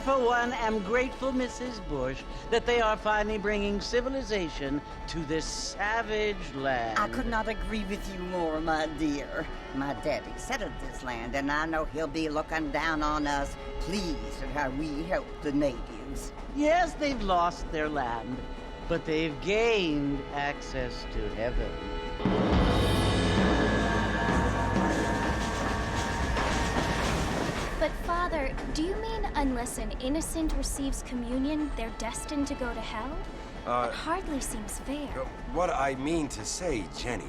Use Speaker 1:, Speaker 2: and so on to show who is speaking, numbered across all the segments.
Speaker 1: for one, am grateful, Mrs. Bush, that they are finally bringing civilization to this savage land.
Speaker 2: I could not agree with you more, my dear. My daddy settled this land, and I know he'll be looking down on us, pleased at how we help the natives.
Speaker 1: Yes, they've lost their land, but they've gained access to heaven.
Speaker 3: But Father, do you mean unless an innocent receives communion, they're destined to go to hell? It hardly seems fair.
Speaker 4: What I mean to say, Jenny,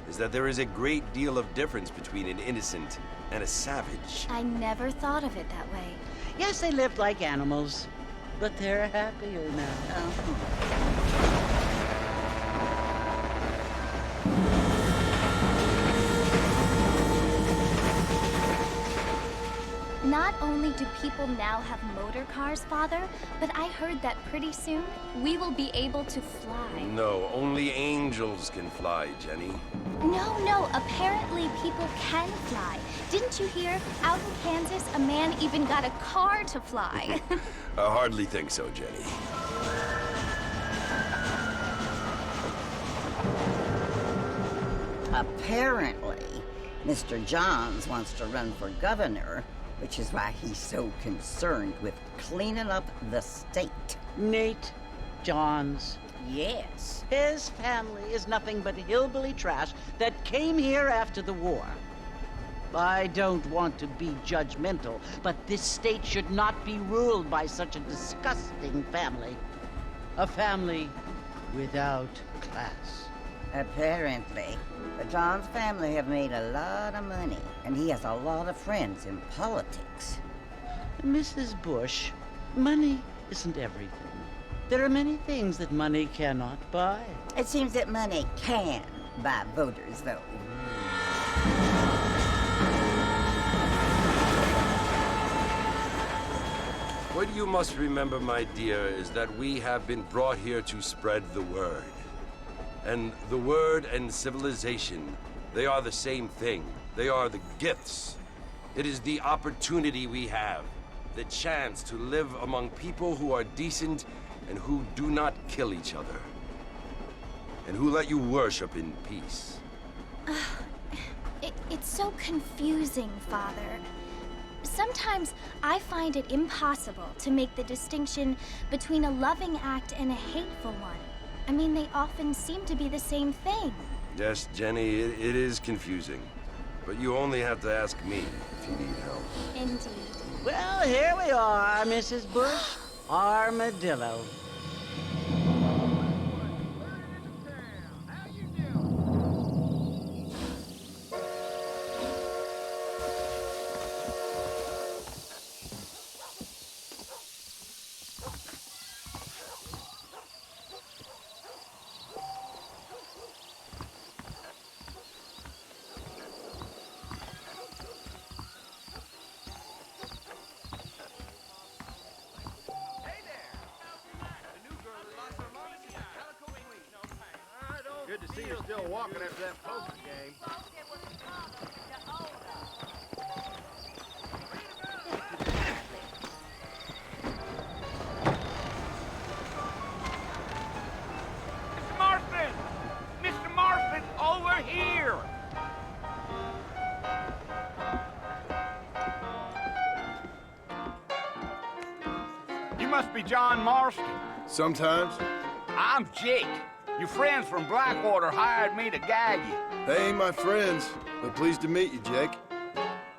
Speaker 4: is that there is a great deal of difference between an innocent and a savage.
Speaker 3: I never thought of it that way.
Speaker 1: Yes, they lived like animals, but they're happier now.
Speaker 3: Not only do people now have motor cars, Father, but I heard that pretty soon we will be able to fly.
Speaker 4: No, only angels can fly, Jenny.
Speaker 3: No, apparently people can fly. Didn't you hear? Out in Kansas, a man even got a car to fly.
Speaker 4: I hardly think so, Jenny.
Speaker 2: Apparently, Mr. Johns wants to run for governor, which is why he's so concerned with cleaning up the state.
Speaker 1: Nate Johns.
Speaker 2: Yes.
Speaker 1: His family is nothing but hillbilly trash that came here after the war. I don't want to be judgmental, but this state should not be ruled by such a disgusting family. A family without class.
Speaker 2: Apparently. The Johns family have made a lot of money, and he has a lot of friends in politics.
Speaker 1: Mrs. Bush, money isn't everything. There are many things that money cannot buy.
Speaker 2: It seems that money can buy voters, though.
Speaker 4: What you must remember, my dear, is that we have been brought here to spread the word. And the word and civilization, they are the same thing. They are the gifts. It is the opportunity we have, the chance to live among people who are decent and who do not kill each other, and who let you worship in peace.
Speaker 3: It's so confusing, Father. Sometimes I find it impossible to make the distinction between a loving act and a hateful one. I mean, they often seem to be the same thing.
Speaker 4: Yes, Jenny, it is confusing. But you only have to ask me if you need help.
Speaker 3: Indeed.
Speaker 1: Well, here we are, Mrs. Bush. Armadillo.
Speaker 5: Good to see you're still walking after that poker game.
Speaker 6: Mr. Marston! Mr. Marston, over here! You must be John Marston.
Speaker 5: Sometimes.
Speaker 6: I'm Jake. Your friends from Blackwater hired me to guide you.
Speaker 5: They ain't my friends, but pleased to meet you, Jake.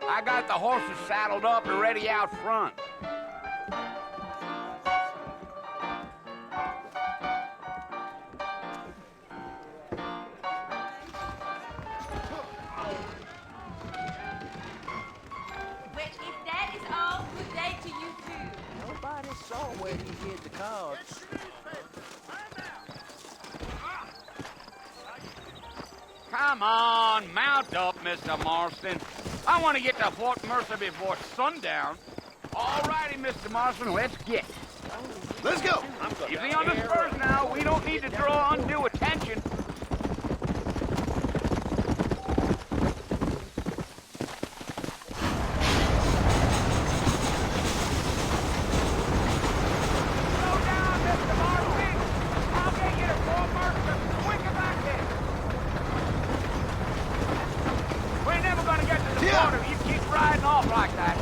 Speaker 6: I got the horses saddled up and ready out front.
Speaker 7: But if that is all, good day to you too.
Speaker 1: Nobody saw where he hid the cards.
Speaker 6: Come on, mount up, Mr. Marston. I want to get to Fort Mercer before sundown. All righty, Mr. Marston, let's get.
Speaker 5: Let's go!
Speaker 6: Easy on the spurs now. We don't need to draw undue attention. Blackwater, you keep riding off like that.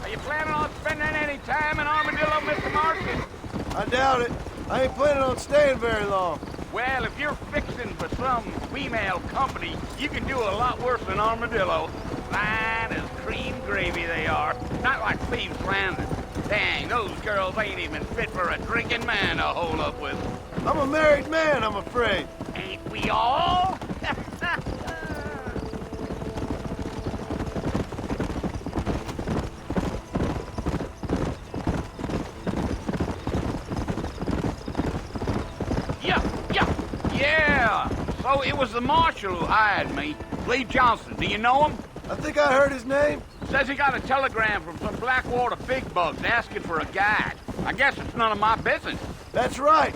Speaker 6: Are you planning on spending any time in Armadillo, Mr. Marston?
Speaker 5: I doubt it. I ain't planning on staying very long.
Speaker 6: Well, if you're fixing for some female company, you can do a lot worse than Armadillo. Fine as cream gravy they are. Not like Thieves Landing. Dang, those girls ain't even fit for a drinking man to hold up with.
Speaker 5: I'm a married man, I'm afraid.
Speaker 6: Ain't we all? Yeah. So it was the marshal who hired me. Lee Johnson, do you know him?
Speaker 5: I think I heard his name.
Speaker 6: Says he got a telegram from some Blackwater big bugs asking for a guide. I guess it's none of my business.
Speaker 5: That's right.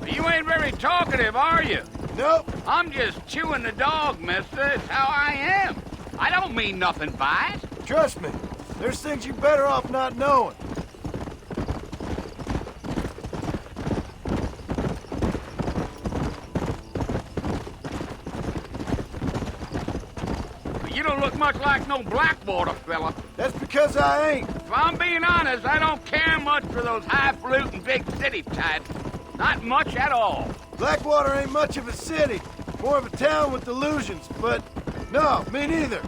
Speaker 6: You ain't very talkative, are you?
Speaker 5: Nope.
Speaker 6: I'm just chewing the dog, mister. It's how I am. I don't mean nothing by it.
Speaker 5: Trust me. There's things you're better off not knowing.
Speaker 6: You don't look much like no Blackwater fella.
Speaker 5: That's because I ain't.
Speaker 6: If I'm being honest, I don't care much for those highfalutin big city types. Not much at all.
Speaker 5: Blackwater ain't much of a city. More of a town with illusions, but no, me neither.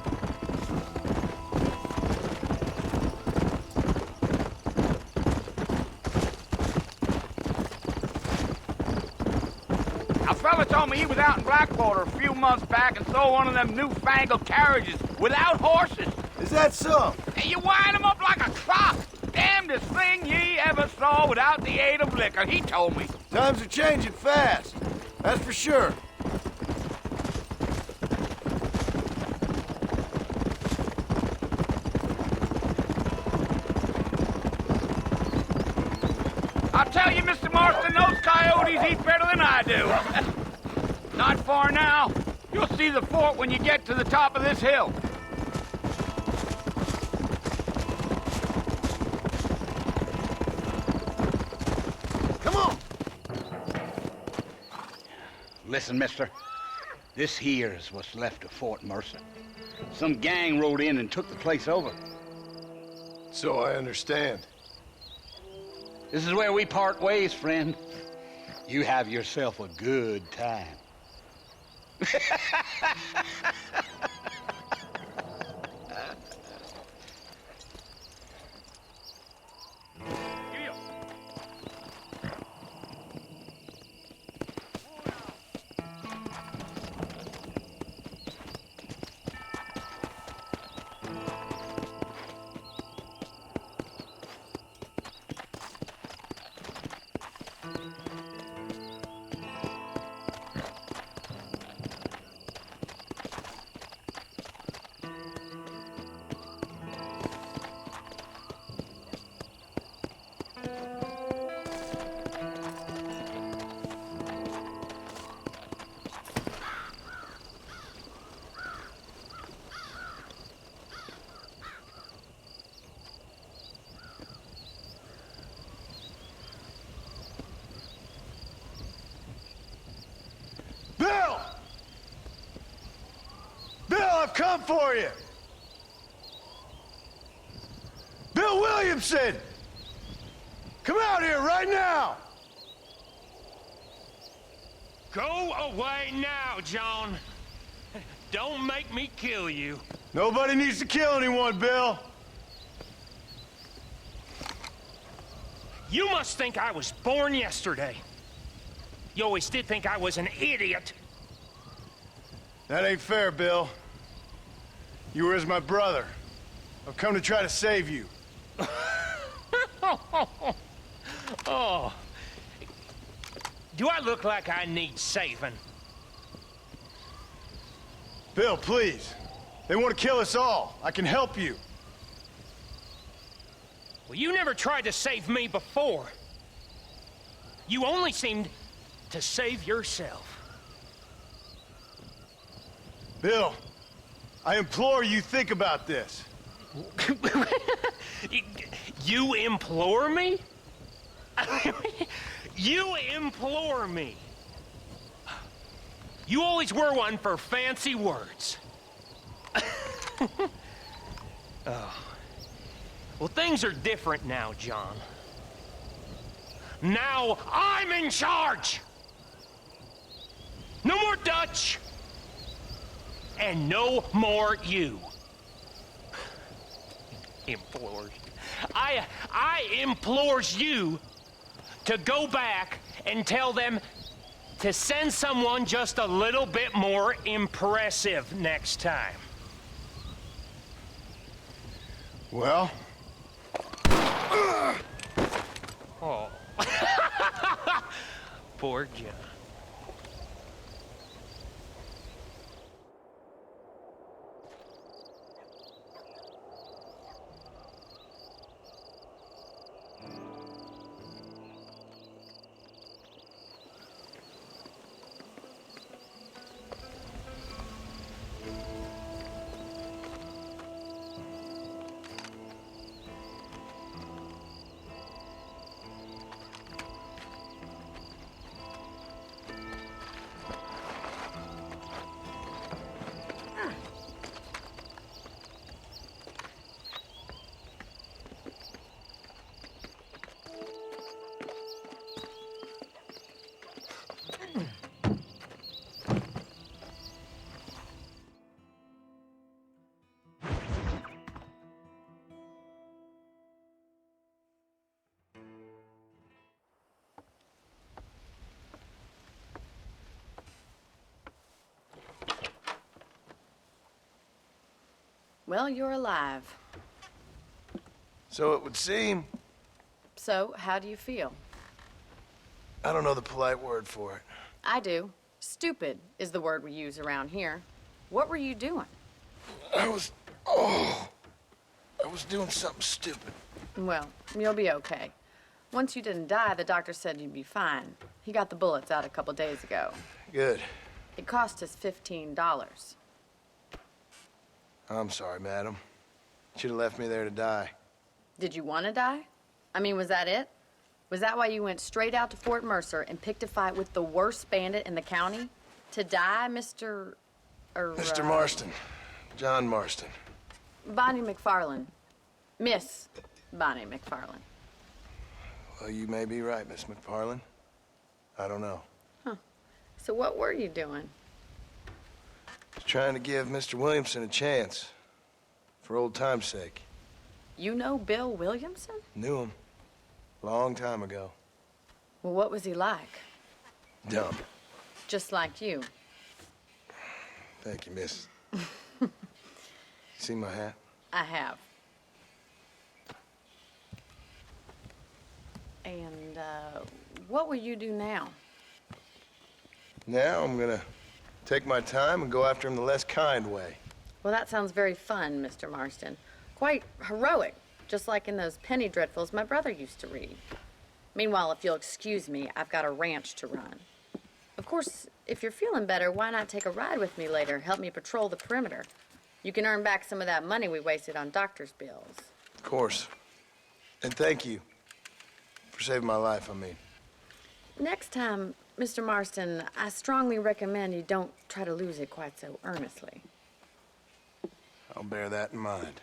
Speaker 6: A fella told me he was out in Blackwater a few months back and saw one of them newfangled carriages without horses.
Speaker 5: Is that so?
Speaker 6: And you wind them up like a clock. Damnedest thing ye ever saw without the aid of liquor, he told me.
Speaker 5: Times are changing fast. That's for sure.
Speaker 6: I'll tell you, Mr. Marston, those coyotes eat better than I do. Not far now. You'll see the fort when you get to the top of this hill.
Speaker 5: Come on.
Speaker 6: Listen, mister. This here is what's left of Fort Mercer. Some gang rode in and took the place over.
Speaker 5: So I understand.
Speaker 6: This is where we part ways, friend. You have yourself a good time.
Speaker 5: Bill! Bill, I've come for you! Bill Williamson! Come out here right now!
Speaker 8: Go away now, John. Don't make me kill you.
Speaker 5: Nobody needs to kill anyone, Bill.
Speaker 8: You must think I was born yesterday. You always did think I was an idiot.
Speaker 5: That ain't fair, Bill. You were as my brother. I've come to try to save you.
Speaker 8: Oh. Do I look like I need saving?
Speaker 5: Bill, please. They want to kill us all. I can help you.
Speaker 8: Well, you never tried to save me before. You only seemed to save yourself.
Speaker 5: Bill, I implore you think about this.
Speaker 8: You implore me? You implore me? You always were one for fancy words. Oh. Well, things are different now, John. Now I'm in charge! No more Dutch! And no more you. Implores. I implores you to go back and tell them to send someone just a little bit more impressive next time.
Speaker 5: Well?
Speaker 8: Oh. Poor John.
Speaker 9: Well, you're alive.
Speaker 5: So it would seem.
Speaker 9: So, how do you feel?
Speaker 5: I don't know the polite word for it.
Speaker 9: I do. Stupid is the word we use around here. What were you doing?
Speaker 5: I was doing something stupid.
Speaker 9: Well, you'll be okay. Once you didn't die, the doctor said you'd be fine. He got the bullets out a couple days ago.
Speaker 5: Good.
Speaker 9: It cost us $15.
Speaker 5: I'm sorry, madam. Should have left me there to die.
Speaker 9: Did you want to die? I mean, was that it? Was that why you went straight out to Fort Mercer and picked a fight with the worst bandit in the county? To die, Mr.
Speaker 5: Mr. Marston. John Marston.
Speaker 9: Bonnie McFarland. Miss Bonnie McFarland.
Speaker 5: Well, you may be right, Miss McFarland. I don't know.
Speaker 9: Huh. So what were you doing?
Speaker 5: Just trying to give Mr. Williamson a chance. For old time's sake.
Speaker 9: You know Bill Williamson?
Speaker 5: Knew him. Long time ago.
Speaker 9: Well, what was he like?
Speaker 5: Dumb.
Speaker 9: Just like you.
Speaker 5: Thank you, miss. See my hat?
Speaker 9: I have. And, what will you do now?
Speaker 5: Now I'm gonna take my time and go after him the less kind way.
Speaker 9: Well, that sounds very fun, Mr. Marston. Quite heroic, just like in those penny dreadfuls my brother used to read. Meanwhile, if you'll excuse me, I've got a ranch to run. Of course, if you're feeling better, why not take a ride with me later? Help me patrol the perimeter. You can earn back some of that money we wasted on doctor's bills.
Speaker 5: Of course. And thank you. For saving my life, I mean.
Speaker 9: Next time, Mr. Marston, I strongly recommend you don't try to lose it quite so earnestly.
Speaker 5: I'll bear that in mind.